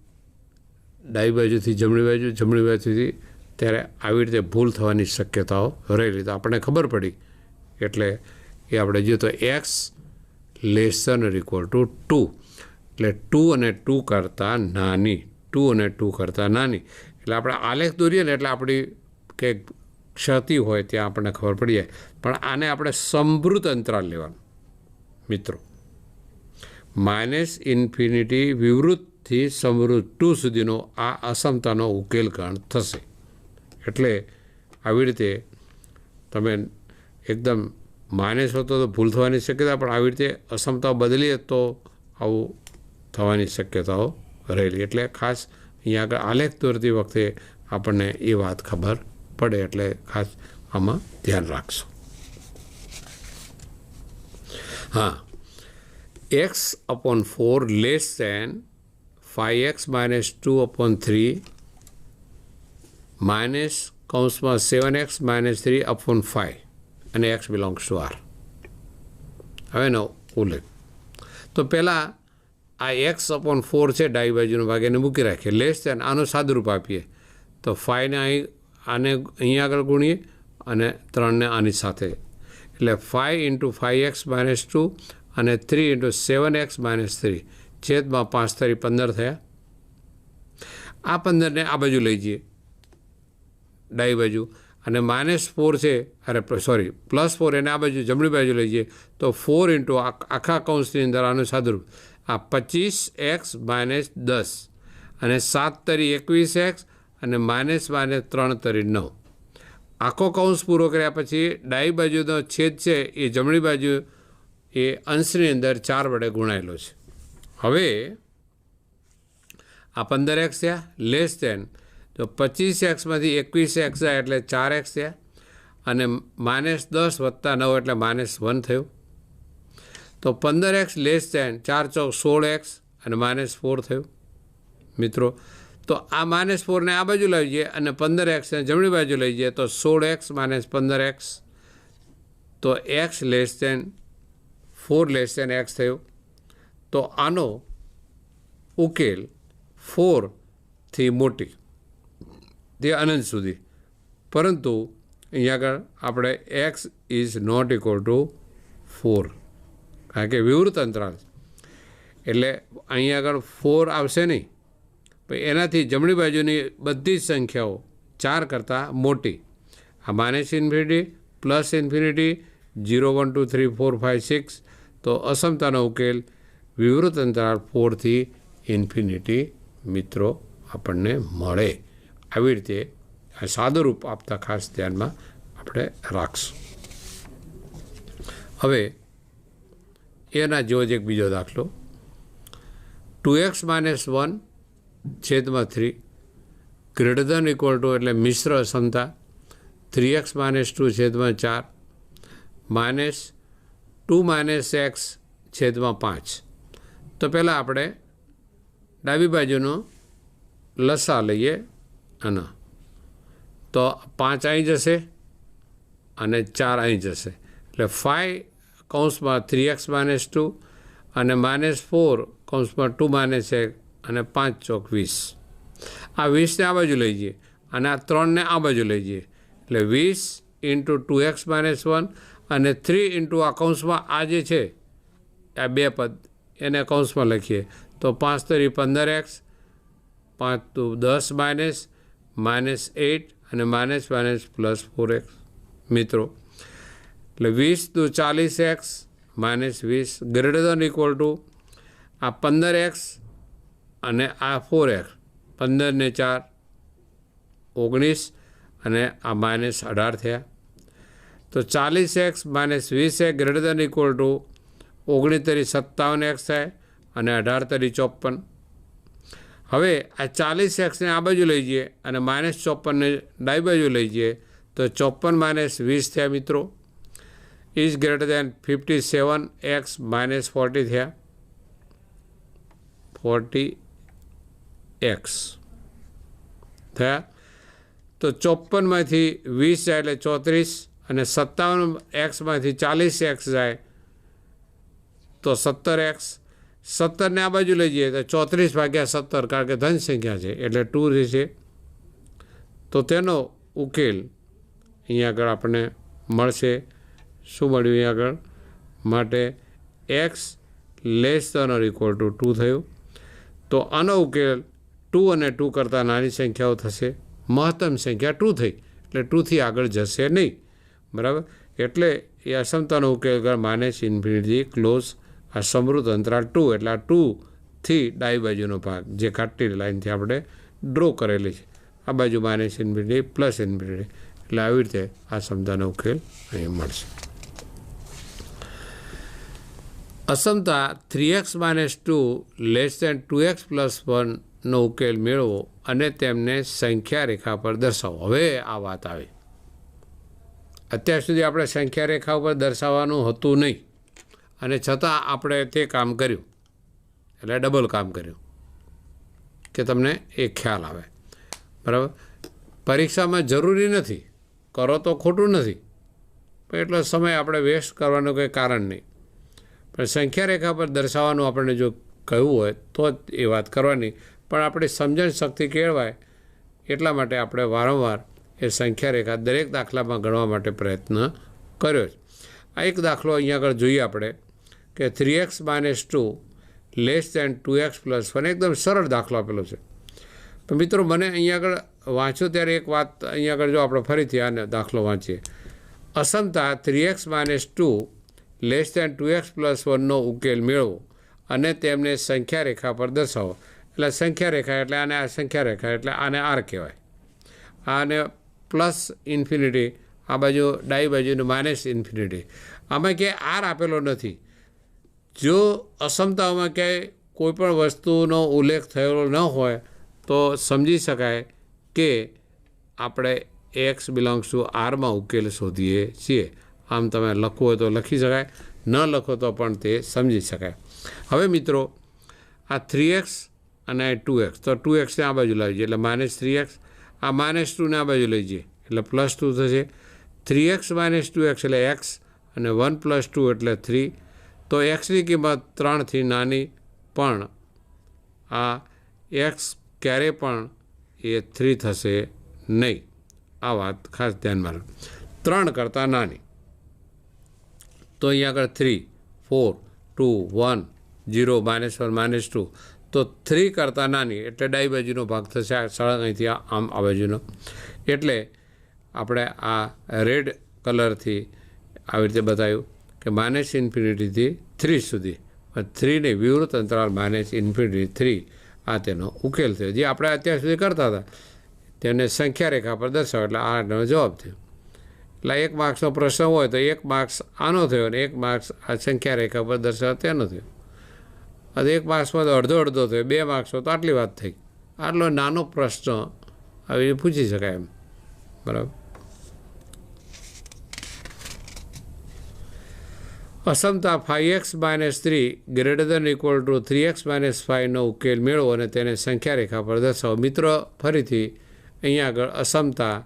ડાબી બાજુથી જમણી બાજુ, જમણી બાજુથી, ત્યારે આવી રીતે ભૂલ થવાની શક્યતાઓ રહેલી. તો આપણને ખબર પડી. એટલે એ આપણે જોઈએ તો x <= 2 એટલે 2 અને 2 કરતાં નાની. 2 અને 2 કરતાં નાની. એટલે આપણે આલેખ દોરીએ ને એટલે આપણી કંઈક ક્ષતિ હોય ત્યાં આપણને ખબર પડી જાય. પણ આને આપણે સમૃદ્ધ અંતરાલ લેવાનું મિત્રો. -∞ વિવૃતથી સમૃદ્ધ 2 સુધીનો આ અસમતાનો ઉકેલ ગણ થશે. એટલે આવી રીતે તમે એકદમ માઇનસ હોતો તો ભૂલ થવાની શક્યતા, પણ આવી રીતે અસમતાઓ બદલીએ તો આવું થવાની શક્યતાઓ રહેલી. એટલે ખાસ અહીંયા આગળ આલેખ દોરતી વખતે આપણને એ વાત ખબર પડે. એટલે ખાસ આમાં ધ્યાન રાખશો. હા, x/4 < 5x - 2/3 -7x - 3/5 અને x belongs to R. હવેનો ઉલ્લેખ. તો પહેલાં આ x/4 છે, ડાબી બાજુનો ભાગ, એને મૂકી રાખીએ. <, આનું સાદુરૂપ આપીએ તો 5ને આને અહીંયા આગળ ગુણીએ અને 3ને આની સાથે. એટલે 5 × 5x - 2 અને 3 × 7x - 3 છેદમાં 5 × 15 થયા. આ 15ને આ બાજુ લઈ જઈએ ડાબી બાજુ, અને -4 છે, +4 એને આ બાજુ જમણી બાજુ લઈ જઈએ તો 4 × આખા કૌંસની અંદર આનું સાદુરૂપ. આ 25x - 10 અને 7 × 21x અને -3 × 9. આખો કૌંસ પૂરો કર્યા પછી ડાબી બાજુનો છેદ છે એ જમણી બાજુ એ અંશની અંદર 4 વડે ગુણાયેલો છે. હવે આ 15x થયા <, તો 25x માંથી 21x જાય એટલે 4x થયા. અને -10 + 9 એટલે -1 થયું. તો 15x લેસ દેન 4 ચોક 16x અને -4 થયું મિત્રો. તો આ -4 ને આ બાજુ લઈ જઈએ અને 15x ને જમણી બાજુ લઈ જઈએ તો 16x - 15x. તો x less than 4 less than x થયું. તો આનો ઉકેલ 4થી મોટી તે અનંત સુધી, પરંતુ અહીંયા આગળ આપણે x is not equal to 4, કારણ કે વિવૃત અંતરાલ એટલે અહીંયા આગળ 4 આવશે નહીં. પણ એનાથી જમણી બાજુની બધી જ સંખ્યાઓ 4 કરતાં મોટી, આ -∞ +∞, 0 1 2 3 4 5 6. તો અસમતાનો ઉકેલ વિવૃત અંતરાલ 4થી ∞ મિત્રો આપણને મળે. આવી રીતે આ સાદું રૂપ આપતા ખાસ ધ્યાનમાં આપણે રાખશું. હવે એના જેવો જ એક બીજો દાખલો, 2x - 1 છેદમાં 3 ગ્રેટર ધેન ઇક્વલ ટુ એટલે મિશ્ર અસમતા 3x - 2 છેદમાં 4 -2 - x છેદમાં 5. તો પહેલાં આપણે ડાબી બાજુનો લસા લઈએ અને તો 5 અહીં જશે અને 4 અહીં જશે એટલે 5 કૌંસમાં 3x - 2 અને -4 કૌંસમાં 2 - 1 અને 5 ચોક 20. આ 20ને આ બાજુ લઈ જઈએ અને આ 3ને આ બાજુ લઈ જઈએ એટલે 20 × 2x - 1 અને 3 × આ કૌંસમાં આ જે છે આ બે પદ એને કૌંસમાં લખીએ તો 5 × 15x, 5 × 10 -8 અને -+4x મિત્રો. એટલે 20 × 40x -20 greater than equal two આ 15x અને આ 4x, 15 ને 4 19 અને આ -18 થયા. તો 40x - 20x greater than equal two 19 × 57x થાય અને 18 × 54. હવે આ 40x ને આ બાજુ લઈ જઈએ અને -54 ને ડાબી બાજુ લઈ જઈએ તો 54 - 20 થયા મિત્રો. ઇઝ ગ્રેટર દેન 57x - 40 થયા, 40x થયા. તો 54માંથી 20 જાય એટલે 34 અને 57x માંથી 40x જાય તો 17x. 17ને આ બાજુ લઈ જઈએ તો 34/17, કારણ કે ધન સંખ્યા છે એટલે 2 છે. તો તેનો ઉકેલ અહીંયા આગળ આપણને મળશે. શું મળ્યું અહીંયા આગળ? માટે x less than or equal to 2 થયું. તો આનો ઉકેલ 2 અને 2 કરતાં નાની સંખ્યાઓ થશે. મહત્તમ સંખ્યા 2 થઈ એટલે 2થી આગળ જશે નહીં, બરાબર. એટલે એ અસમતાનો ઉકેલ -∞ ક્લોઝ આ સમૃદ્ધ અંતરાલ 2 એટલે આ 2થી ડાબી બાજુનો ભાગ જે કાટલી લાઈનથી આપણે ડ્રો કરેલી છે, આ બાજુ -∞ +∞ એટલે આવી રીતે આ સમતાનો ઉકેલ અહીં મળશે. અસમતા 3x - 2 લેસ દેન 2x + 1 નો ઉકેલ મેળવો અને તેમને સંખ્યા રેખા પર દર્શાવો. હવે આ વાત આવી. અત્યાર સુધી આપણે સંખ્યા રેખા ઉપર દર્શાવવાનું હતું નહીં અને છતાં આપણે તે કામ કર્યું એટલે ડબલ કામ કર્યું કે તમને એ ખ્યાલ આવે, બરાબર. પરીક્ષામાં જરૂરી નથી, કરો તો ખોટું નથી, પણ એટલો સમય આપણે વેસ્ટ કરવાનું કંઈ કારણ નહીં. પણ સંખ્યા રેખા પર દર્શાવવાનું આપણને જો કહ્યું હોય તો જ એ વાત કરવાની. પણ આપણી સમજણ શક્તિ કેળવાય એટલા માટે આપણે વારંવાર એ સંખ્યા રેખા દરેક દાખલામાં ગણવા માટે પ્રયત્ન કર્યો છે. આ એક દાખલો અહીંયા આગળ જોઈએ આપણે કે 3x - 2 લેસ દેન 2x + 1 એકદમ સરળ દાખલો આપેલો છે. તો મિત્રો મને અહીંયા આગળ વાંચ્યો ત્યારે એક વાત અહીંયા આગળ જો આપણે ફરીથી આને દાખલો વાંચીએ. અસમતા 3x - 2 લેસ દેન 2x + 1નો ઉકેલ મેળવો અને તેમને સંખ્યા રેખા પર દર્શાવો. એટલે સંખ્યા રેખા એટલે આને આ સંખ્યા રેખા એટલે આને R કહેવાય. આને +∞, આ બાજુ ડાબી બાજુનું -∞. આમાં ક્યાંય R આપેલો નથી. જો અસમતાઓમાં ક્યાંય કોઈ પણ વસ્તુનો ઉલ્લેખ થયેલો ન હોય તો સમજી શકાય કે આપણે એક્સ બિલોંગ્સ ટુ આરમાં ઉકેલ શોધીએ છીએ. આમ તમે લખવું હોય તો લખી શકાય, ન લખો તો પણ તે સમજી શકાય. હવે મિત્રો આ 3x અને 2x, તો 2xને આ બાજુ લાવી જઈએ એટલે -3x, આ -2ને આ બાજુ લઈ જઈએ એટલે +2 થશે. 3x - 2x એટલે x અને 1 + 2 એટલે 3. તો xની કિંમત 3થી નાની, પણ આ x ક્યારેય પણ એ 3 થશે નહીં. આ વાત ખાસ ધ્યાનમાં રાખો, 3 કરતાં નાની. તો અહીંયા આગળ 3, 4, 2, 1, 0, -1, -2, તો 3 કરતાં નાની એટલે ડાબી બાજુનો ભાગ થશે, આ સળંગ અહીંથી આમ આ બાજુનો. એટલે આપણે આ રેડ કલરથી આવી રીતે બતાવ્યું કે -∞થી 3 સુધી, 3 ને વિવૃત અંતરાલ -∞થી 3 આ તેનો ઉકેલ થયો. જે આપણે અત્યાર સુધી કરતા હતા તેને સંખ્યા રેખા પર દર્શાવો એટલે આનો જવાબ થયો. એટલે 1 માર્ક્સનો પ્રશ્ન હોય તો 1 માર્ક્સ આનો થયો અને 1 માર્ક્સ આ સંખ્યા રેખા પર દર્શાવો તેનો થયો. અને 1 માર્ક્સમાં તો અડધો થયો, 2 માર્ક્સમાં તો આટલી વાત થઈ. આટલો નાનો પ્રશ્ન આવી પૂછી શકાય એમ, બરાબર. અસમતા 5x - 3 ≥ 3x - 5નો ઉકેલ મેળવો અને તેને સંખ્યા રેખા પર દર્શાવો. મિત્રો ફરીથી અહીંયા આગળ અસમતા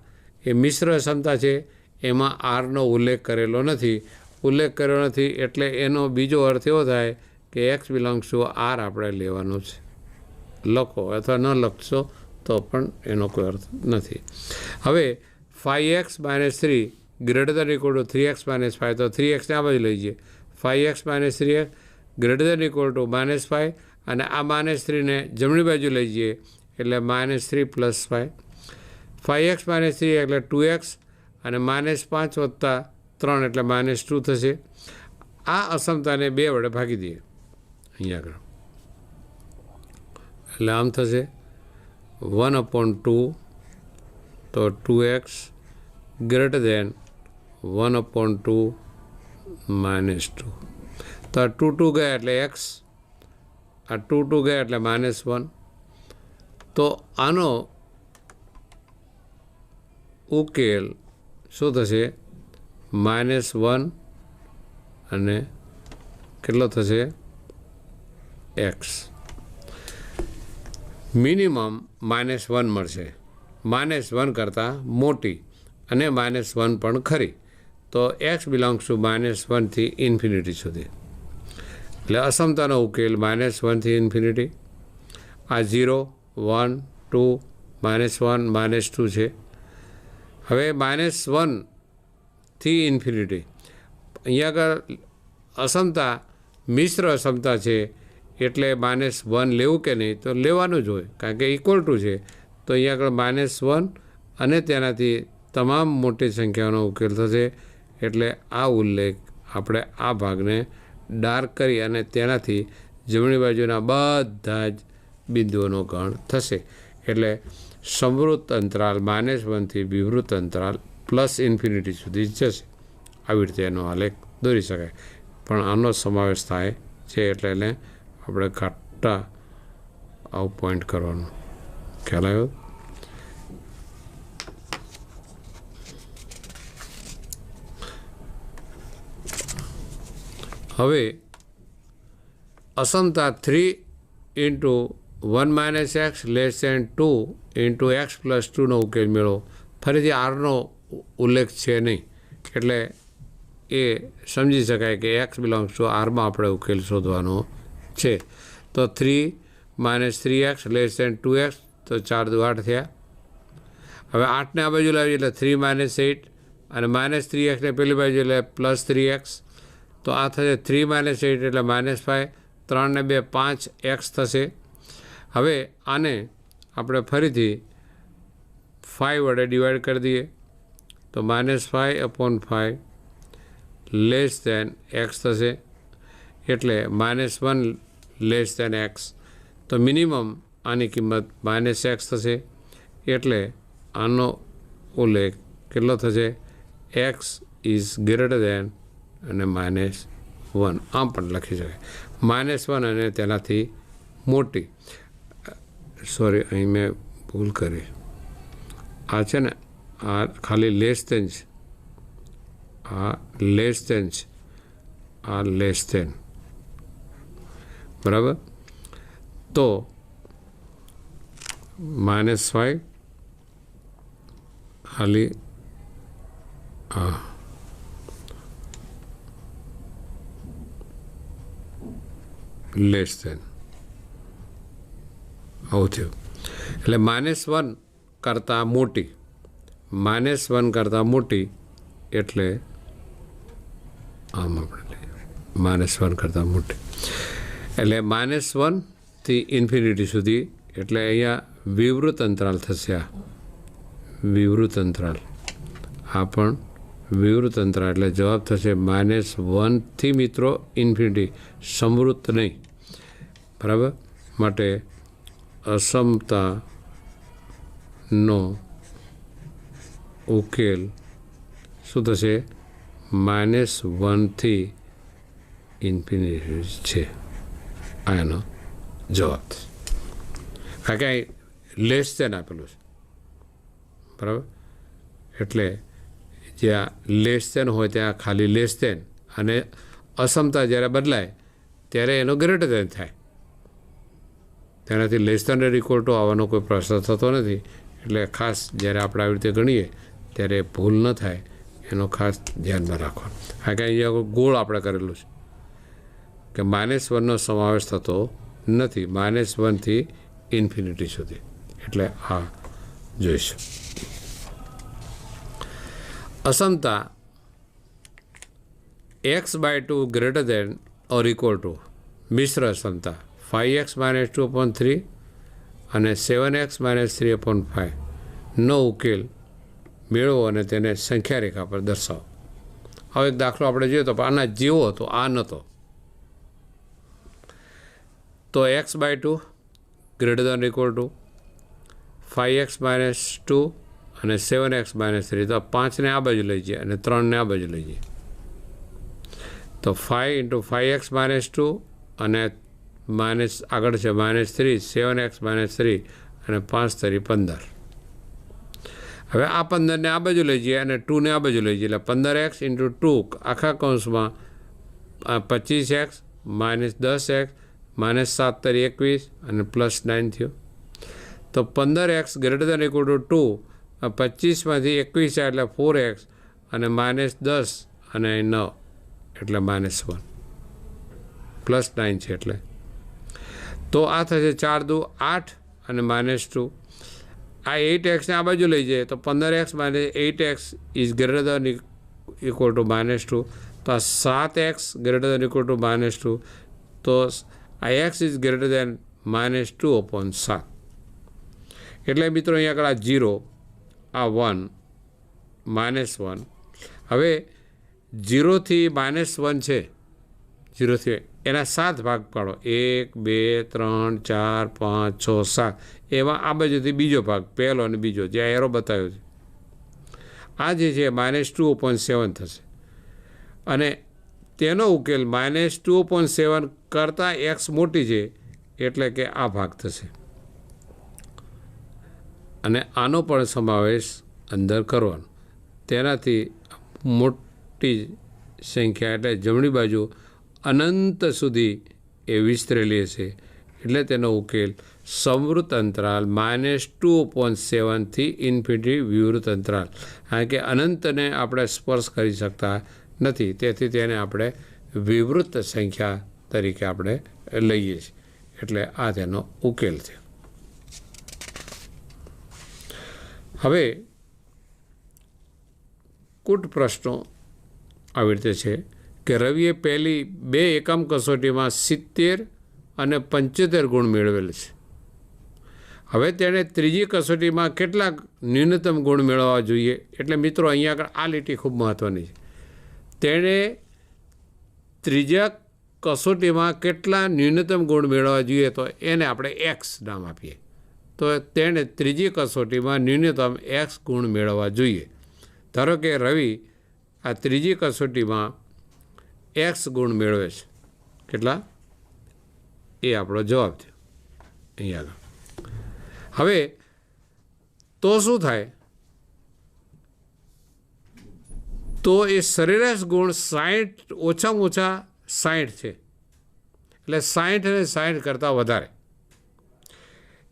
એ મિશ્ર અસમતા છે, એમાં આરનો ઉલ્લેખ કરેલો નથી. ઉલ્લેખ કર્યો નથી એટલે એનો બીજો અર્થ એવો થાય કે x બિલોંગ્સ ટુ આર આપણે લેવાનું છે. લખો અથવા ન લખશો તો પણ એનો કોઈ અર્થ નથી. હવે 5x - 3 ≥ 3x - 5, તો 3xને આ બાજુ લઈ જઈએ. 5x - 3x ≥ -5 અને આ -3ને જમણી બાજુ લઈ જઈએ એટલે -3 + 5. 5x - 3 એટલે 2x અને -5 + 3 એટલે -2 થશે. આ અસમતાને 2 વડે ભાગી દઈએ અહીંયા આગળ એટલે આમ થશે 1/2, તો 2x > 1/2 -2. તો આ 2 2 ગયા એટલે x, આ 2 2 ગયા એટલે -1. તો આનો ઉકેલ શું થશે? -1 અને કેટલો થશે? x. મિનિમમ -1 મળશે, -1 કરતાં મોટી અને -1 પણ ખરી. તો x બિલોંગ્સ ટુ -1 થી ઇન્ફિનિટી સુધી. એટલે અસમતાનો ઉકેલ -1 થી ઇન્ફિનિટી. આ 0, 1, 2, -1, -2 છે. હવે -1 થી ઇન્ફિનિટી. અહીંયા આગળ અસમતા મિશ્ર અસમતા છે એટલે -1 લેવું કે નહીં? તો લેવાનું જ હોય, કારણ કે ઇક્વલ ટુ છે. તો અહીંયા આગળ -1 અને તેનાથી તમામ મોટી સંખ્યાઓનો ઉકેલ થશે. એટલે આ ઉલ્લેખ આપણે આ ભાગને ડાર્ક કરી અને તેનાથી જમણી બાજુના બધા જ બિંદુઓનો ગણ થશે. એટલે સંવૃત્ત અંતરાલ -1 થી વિવૃત અંતરાલ +∞ સુધી જશે. આવી રીતે એનો આલેખ દોરી શકાય, પણ આનો સમાવેશ થાય છે એટલે એને આપણે ઘાટા આવું પોઈન્ટ કરવાનું. ખ્યાલ આવ્યો? હવે અસમતા 3 × 1 - x < 2 × x + 2નો ઉકેલ મેળવો. ફરીથી આરનો ઉલ્લેખ છે નહીં એટલે એ સમજી શકાય કે x બિલોંગ્સ ટુ આરમાં આપણે ઉકેલ શોધવાનો છે. તો 3 - 3x < 2x, તો 4 દુ 8 થયા. હવે 8ને આ બાજુ લાવીએ એટલે 3 - 8 અને -3xને પેલી બાજુ એટલે +3x. તો આ થશે 3 - 8 એટલે -5, 3 ને 2 5x થશે. હવે આને આપણે ફરીથી 5 વડે ડિવાઈડ કરી દઈએ તો -5/5 < x થશે. એટલે -1 < x. તો મિનિમમ આની કિંમત -x થશે. એટલે આનો ઉલ્લેખ કેટલો થશે? x > અને -1. આમ પણ લખી શકાય -1 અને તેનાથી મોટી. સોરી, અહીં મેં ભૂલ કરી. આ છે ને આ ખાલી લેસ ધેન છે, આ લેસ ધેન છે, આ લેસ ધેન, બરાબર. તો -5 ખાલી લેસ ધેન આવું થયું. એટલે -1 કરતાં મોટી, -1 કરતાં મોટી એટલે આમ આપણે -1 કરતાં મોટી એટલે -1 થી ઇન્ફિનિટી સુધી. એટલે અહીંયા વિવૃત અંતરાલ થશે. આ વિવૃત અંતરાલ, આ પણ વિવૃત અંતરાલ. એટલે જવાબ થશે -1 થી મિત્રો ઇન્ફિનિટી, સમવૃત્ત નહીં, બરાબર. માટે અસમતાનો ઉકેલ શું થશે? -1 થી ઇન્ફિનિટી છે. આ એનો જવાબ થશે. કારણ કે અહીં લેસ ધેન આપેલું છે, બરાબર. એટલે જ્યાં લેસ ધેન હોય ત્યાં ખાલી લેસ ધેન, અને અસમતા જ્યારે બદલાય ત્યારે એનો ગ્રેટર ધેન થાય. તેનાથી લેસ ધેન ઇક્વલ ટુ આવવાનો કોઈ પ્રશ્ન થતો નથી. એટલે ખાસ જ્યારે આપણે આવી રીતે ગણીએ ત્યારે ભૂલ ન થાય એનો ખાસ ધ્યાનમાં રાખવાનું. કારણ કે અહીંયા ગોળ આપણે કરેલું છે કે -1નો સમાવેશ થતો નથી, -1 થી ઇન્ફિનિટી સુધી. એટલે આ જોઈશું. અસમતા x/2 greater than or equal two મિશ્ર અસમતા 5x - 2/3 અને 7x - 3/5 નો ઉકેલ મેળવો અને તેને સંખ્યા રેખા પર દર્શાવો. હવે એક દાખલો આપણે જોઈએ તો આના જેવો હતો, આ નહોતો. તો x/2 greater than equal two 5x - 2 અને 7x - 3. તો 5ને આ બાજુ લઈ જઈએ અને 3ને આ બાજુ લઈ જઈએ. તો 5 × 5x - 2 અને આગળ છે -3, 7x - 3 અને 5 × 3 15. હવે આ 15ને આ બાજુ લઈ જઈએ અને 2ને આ બાજુ લઈ જઈએ. એટલે 15x × 2 આખા કૌંસમાં 25x -10x -7 × 21 અને +9 થયો. તો 15x greater than equal to 2, 25માંથી 21 એટલે 4x અને -10 અને 9 એટલે -1 +9 છે. એટલે તો આ થશે 4 × 2 = 8 અને -2. આ 8xને આ બાજુ લઈ જાય તો 15x - 8x is greater than equal to -2. તો આ 7x greater than equal to -2. તો આ x ઇઝ ગ્રેટર દેન -2/7. એટલે મિત્રો અહીંયા આગળ આ 0, આ 1, -1. હવે 0 થી -1 છે, 0 થી એના 7 ભાગ પાડો, 1 2 3 4 5 6 7. એમાં આ બાજુથી બીજો ભાગ, પહેલો અને બીજો, જે એરો બતાવ્યો છે, આ જે છે -2/7 થશે. અને તેનો ઉકેલ -2/7 કરતાં x મોટી છે એટલે કે આ ભાગ થશે. અને આનો પણ સમાવેશ અંદર કરવાનો. તેનાથી મોટી સંખ્યા એટલે જમણી બાજુ અનંત સુધી એ વિસ્તરેલી હશે. એટલે તેનો ઉકેલ સમવૃત્ત અંતરાલ -2/7 થી ઇન્ફિનિટી વિવૃત અંતરાલ. કારણ કે અનંતને આપણે સ્પર્શ કરી શકતા નથી, તેથી તેને આપણે વિવૃત સંખ્યા તરીકે આપણે લઈએ છીએ. એટલે આ તેનો ઉકેલ છે. હવે કૂટ પ્રશ્નો આવી રીતે છે કે રવિએ પહેલી 2 એકમ કસોટીમાં 70 અને 75 ગુણ મેળવેલ છે. હવે તેણે ત્રીજી કસોટીમાં કેટલા ન્યૂનતમ ગુણ મેળવવા જોઈએ? એટલે મિત્રો અહીંયા આગળ આ લીટી ખૂબ મહત્ત્વની છે. તેણે ત્રીજા કસોટીમાં કેટલા ન્યૂનતમ ગુણ મેળવવા જોઈએ તો એને આપણે x નામ આપીએ. તો તેણે ત્રીજી કસોટીમાં ન્યૂનતમ x ગુણ મેળવવા જોઈએ. ધારો કે રવિ આ ત્રીજી કસોટીમાં x ગુણ મેળવે છે. કેટલા? એ આપણો જવાબ થયો અહીંયા આગળ. હવે તો શું થાય? તો એ સરેરાશ ગુણ 60 ઓછામાં ઓછા 60 છે, એટલે 60 અને 60 કરતાં વધારે,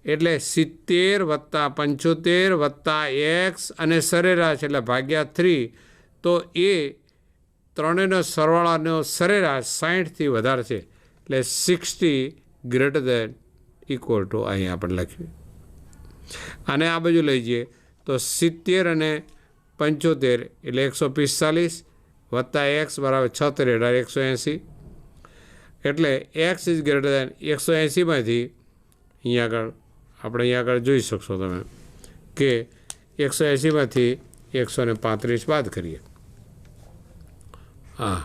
એટલે 70 વત્તા 75 વત્તા x અને સરેરાશ એટલે ભાગ્યા 3, તો એ ત્રણેયનો સરવાળાનો સરેરાશ 60થી વધારે છે, એટલે 60 ગ્રેટર દેન ઇક્વલ ટુ અહીં આપણે લખ્યું. અને આ બાજુ લઈ જઈએ તો 70 અને 75 એટલે 145 વત્તા x બરાબર 76 એટલે 180, એટલે x ઇઝ ગ્રેટર દેન 180માંથી અહીંયા આગળ આપણે અહીંયા આગળ જોઈ શકશો તમે કે 180માંથી 135 બાદ કરીએ. આ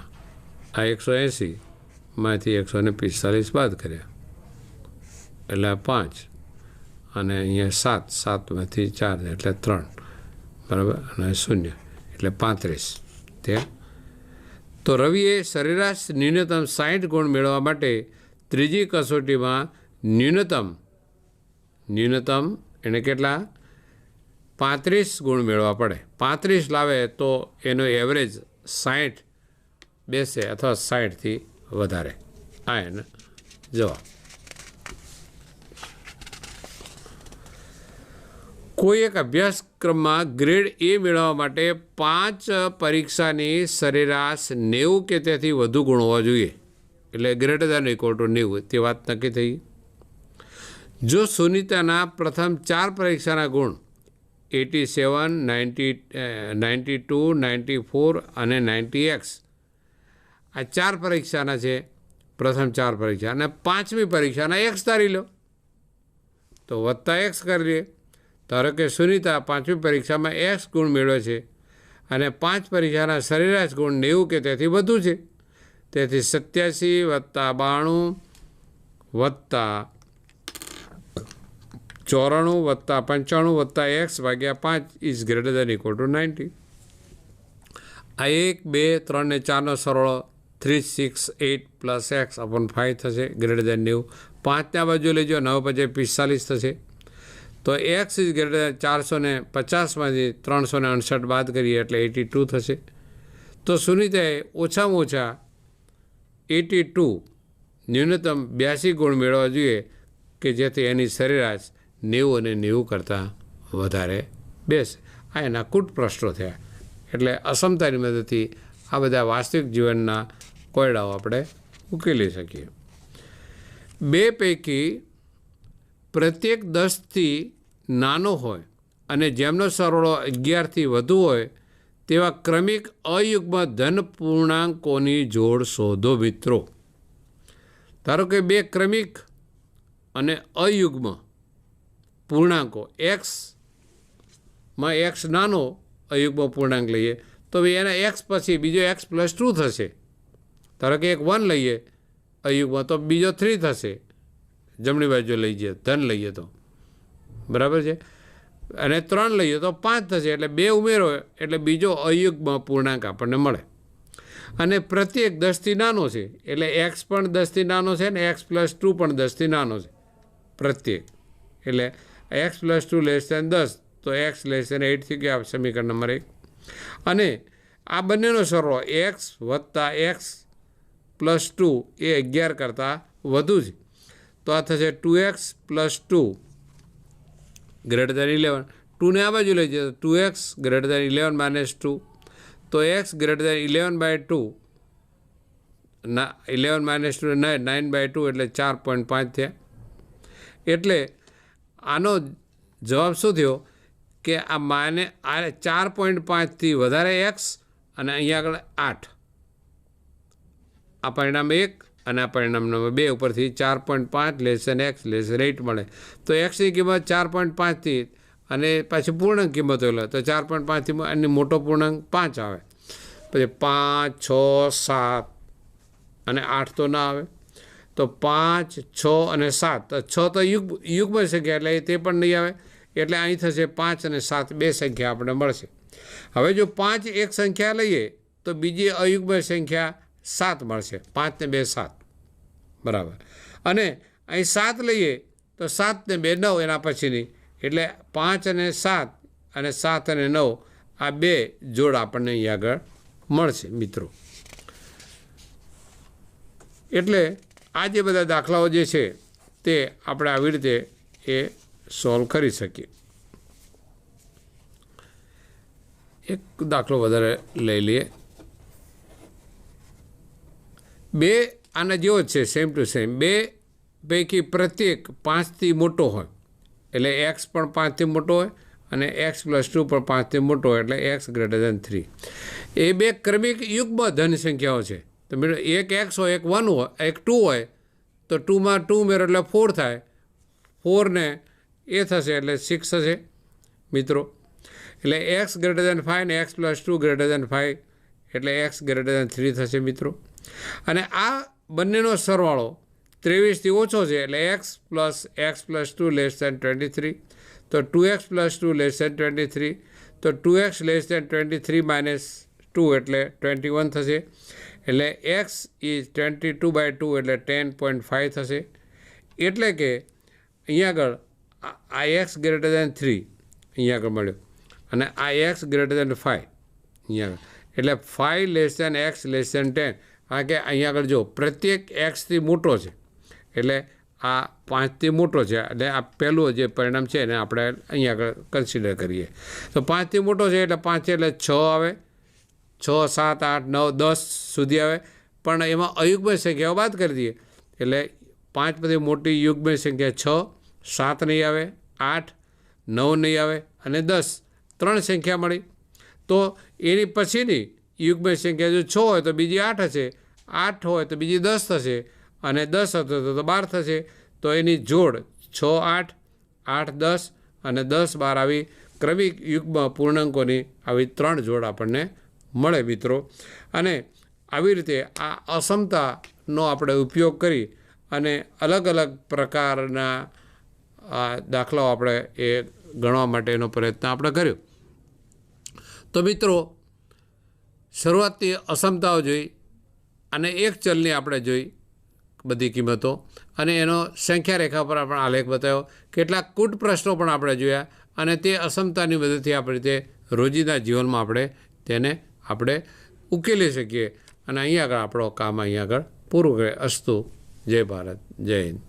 180માંથી 145 બાદ કર્યા એટલે 5, અને અહીંયા 7માંથી 4 એટલે 3 બરાબર, અને 0 એટલે 35 ત્યાં. તો રવિએ સરેરાશ ન્યૂનતમ 60 ગુણ મેળવવા માટે ત્રીજી કસોટીમાં ન્યૂનતમ એને કેટલા 35 ગુણ મેળવવા પડે. 35 લાવે તો એનો એવરેજ 60 બેસે અથવા 60થી વધારે. આ એને જવાબ. કોઈ એક અભ્યાસક્રમમાં ગ્રેડ એ મેળવવા માટે 5 પરીક્ષાની સરેરાશ 90 કે તેથી વધુ ગુણ હોવા જોઈએ, એટલે ગ્રેટર દેન ઇક્વલ ટુ 90 તે વાત નક્કી થઈ. જો સુનીતાના પ્રથમ 4 પરીક્ષાના ગુણ 87, 92, 94 અને 90x આ 4 પરીક્ષાના છે, પ્રથમ 4 પરીક્ષા, અને 5મી પરીક્ષાના x ધારી લો તો વત્તા x કરી લઈએ. ધારો કે સુનીતા 5મી પરીક્ષામાં x ગુણ મેળવે છે અને 5 પરીક્ષાના સરેરાશ ગુણ 90 કે તેથી વધુ છે, તેથી 87 વત્તા 92 વત્તા 94 વત્તા 95 વત્તા x ભાગ્યા 5 is greater than equal two 90. આ 1, 2, 3 ને 4નો સરવાળો 3, 6, 8 પ્લસ x અપોન 5 થશે, ગ્રેટર દેન 90. 5ના બાજુ લેજો, 9 પછી 45 થશે, તો x ઇઝ ગ્રેટર દેન 450માંથી 368 બાદ કરીએ એટલે 82 થશે. તો સુનીતાએ ઓછામાં ઓછા 82 ન્યૂનતમ 82 ગુણ મેળવવા જોઈએ કે જેથી એની સરેરાશ 90 અને 90 કરતાં વધારે બેસે. આ એના કુટ પ્રશ્નો થયા. એટલે અસમતાની મદદથી આ બધા વાસ્તવિક જીવનના કોયડાઓ આપણે ઉકેલી શકીએ. 2 પૈકી પ્રત્યેક 10થી નાનો હોય અને જેમનો સરવાળો 11થી વધુ હોય તેવા ક્રમિક અયુગ્મ ધન પૂર્ણાંકોની જોડ શોધો મિત્રો. ધારો કે 2 ક્રમિક અને અયુગ્મ પૂર્ણાંકો એક્સમાં x નાનો અયુગ્મ પૂર્ણાંક લઈએ તો એના x પછી બીજો x + 2 થશે. ધારો કે એક 1 લઈએ અયુગ્મ તો બીજો 3 થશે, જમણી બાજુ લઈ જઈએ ધન લઈએ તો બરાબર છે, અને 3 લઈએ તો 5 થશે, એટલે 2 ઉમેરો એટલે બીજો અયુગ્મ પૂર્ણાંક આપણને મળે. અને પ્રત્યેક 10થી નાનો છે, એટલે x પણ 10થી નાનો છે ને x + 2 પણ 10થી નાનો છે પ્રત્યેક, એટલે x + 2 <10 તો x <8 થઈ ગયા સમીકરણ નંબર 1. અને આ બંનેનો સરવાળો x વત્તા x + 2 એ 11 કરતાં વધુ છે, તો આ થશે 2x + 2 ગ્રેટર દેન 11. 2ને આ બાજુ લઈ જઈએ તો 2x ગ્રેટર દેન 11 - 2, તો x ગ્રેટર દેન 11/2 11 - 2 9/2 એટલે 4.5 થયા. એટલે આનો જવાબ શું થયો કે આ 4.5થી વધારે x અને અહીંયા આગળ 8, આ પરિણામ 1 અને આ પરિણામ નંબર 2 ઉપરથી 4.5 x <8 મળે. તો xની કિંમત 4.5થી અને પાછી પૂર્ણાંક કિંમત હોય તો 4.5થી એની મોટો પૂર્ણાંક 5 આવે, પછી 5, 6, 7 અને 8 તો ના આવે, તો 5, 6 અને 7, તો 6 તો યુગ્મ સંખ્યા એટલે તે પણ નહીં આવે, એટલે અહીં થશે 5 અને 7 બે સંખ્યા આપણે મળશે. હવે જો 5 એક સંખ્યા લઈએ તો બીજી અયુગ્મ સંખ્યા 7 મળશે, 5 ને 2 7 બરાબર. અને અહીં 7 લઈએ તો 7 ને 2 9 એના પછીની, એટલે 5 અને 7 અને 7 અને 9 આ બે જોડ આપણને અહીં આગળ મળશે મિત્રો. એટલે આ જે બધા દાખલાઓ જે છે તે આપણે આવી રીતે એ સોલ્વ કરી શકીએ. એક દાખલો વધારે લઈ લઈએ. બે આના જેવો જ છે, સેમ ટુ સેમ. બે પૈકી પ્રત્યેક 5થી મોટો હોય એટલે એક્સ પણ 5થી મોટો હોય અને x + 2 પણ 5થી મોટો હોય એટલે x > 3. એ બે ક્રમિક યુગ્મ ધન સંખ્યાઓ છે. તો મિત્રો એક x હોય, એક 1 હોય, એક 2 હોય તો 2માં 2 ઉમેરો એટલે 4 થાય. 4 ને એ થશે એટલે 6 થશે મિત્રો. એટલે x > 5 ને x + 2 > 5 એટલે x > 3 થશે મિત્રો. અને આ બંનેનો સરવાળો 23થી ઓછો છે એટલે x + x + 2 < 23. તો 2x + 2 < 23. તો 2x < 23 - 2 એટલે 21 થશે. એટલે x is 22/2 એટલે 10.5 થશે. એટલે કે અહીંયા આગળ આ x > 3 અહીંયા આગળ મળ્યો અને આ x > 5 અહીંયા આગળ એટલે 5 < x < 10. કારણ કે અહીંયા આગળ જો પ્રત્યેક xથી મોટો છે એટલે આ 5થી મોટો છે એટલે આ પહેલું જે પરિણામ છે એને આપણે અહીંયા આગળ કન્સિડર કરીએ. તો 5થી મોટો છે એટલે 5 એટલે 6 આવે, 6, 7, 8, 9, 10 સુધી આવે. પણ એમાં અયુગ્મ સંખ્યાઓ બાદ કરી દઈએ એટલે 5 પછી મોટી યુગ્મ સંખ્યા 6, 7 નહીં આવે, 8, 9 નહીં આવે અને 10 3 સંખ્યા મળી. તો એની પછીની યુગ્મ સંખ્યા જો 6 હોય તો બીજી 8 હશે, 8 હોય તો બીજી 10 થશે અને 10 હશે તો 12 થશે. તો એની જોડ 6, 8, 8, 10 અને 10, 12 આવી ક્રમિક યુગ્મ પૂર્ણાંકોની આવી 3 જોડ આપણને મળે મિત્રો. અને આવી રીતે આ અસમતાનો આપણે ઉપયોગ કરી અને અલગ અલગ પ્રકારના દાખલાઓ આપણે એ ગણવા માટેનો પ્રયત્ન આપણે કર્યો. તો મિત્રો શરૂઆતથી અસમતાઓ જોઈ અને એક ચલની આપણે જોઈ બધી કિંમતો અને એનો સંખ્યા રેખા પર આપણે આલેખ બતાવ્યો. કેટલાક કૂટ પ્રશ્નો પણ આપણે જોયા અને તે અસમતાની મદદથી આપણે રીતે રોજિંદા જીવનમાં આપણે તેને આપણે ઉકેલી શકીએ. અને અહીંયા આગળ આપણો કામ અહીંયા આગળ પૂરું કરે. અસ્તુ. જય ભારત, જય હિન્દ.